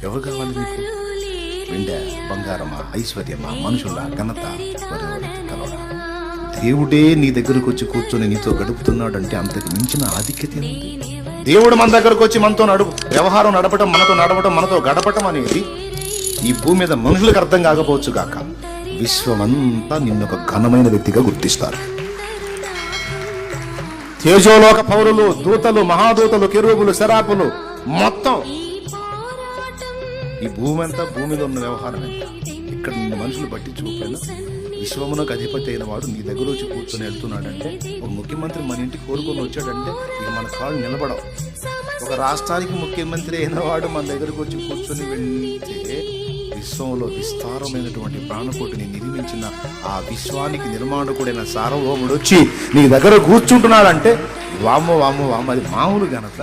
ఎవరు కావాలి నీకు? వెండి, బంగారమా, ఐశ్వర్యమా, మనుషుల ఘనత? కలవడా? దేవుడే నీ దగ్గరకు వచ్చి కూర్చొని నీతో గడుపుతున్నాడంటే అంతకు మించిన ఆధిక్యత ఏముంది? దేవుడు మన దగ్గరకు వచ్చి మనతో వ్యవహారం నడపటం, మనతో గడపటం అనేది ఈ భూమి మీద మనుషులకు అర్థం కాకపోవచ్చు గాక, విశ్వమంతా నిన్నొక ఘనమైన వ్యక్తిగా గుర్తిస్తారు. తేజోలోక పౌరులు, దూతలు, మహాదూతలు, కెరూబులు, శరాపులు, మొత్తం ఈ భూమి అంతా, భూమిలో ఉన్న వ్యవహారం ఎంత, ఇక్కడ నిన్ను మనుషులు పట్టించుకోకపోయినా విశ్వమునకు అధిపతి అయిన వాడు నీ దగ్గర వచ్చి కూర్చొని వెళ్తున్నాడంటే, ఒక ముఖ్యమంత్రి మన ఇంటికి కోరుకొని వచ్చాడంటే ఇక మన కాళ్ళు నిలబడవు. ఒక రాష్ట్రానికి ముఖ్యమంత్రి అయిన వాడు మన దగ్గరకు వచ్చి కూర్చొని వెళ్తే, విశ్వంలో విస్తారమైనటువంటి ప్రాణకోటిని నిర్మించిన ఆ విశ్వానికి నిర్మాణకుడైన సార్వభౌముడు వచ్చి నీ దగ్గర కూర్చుంటున్నాడంటే వామ్మో వామ్మో వామ్మ, అది మామూలు ఘనత?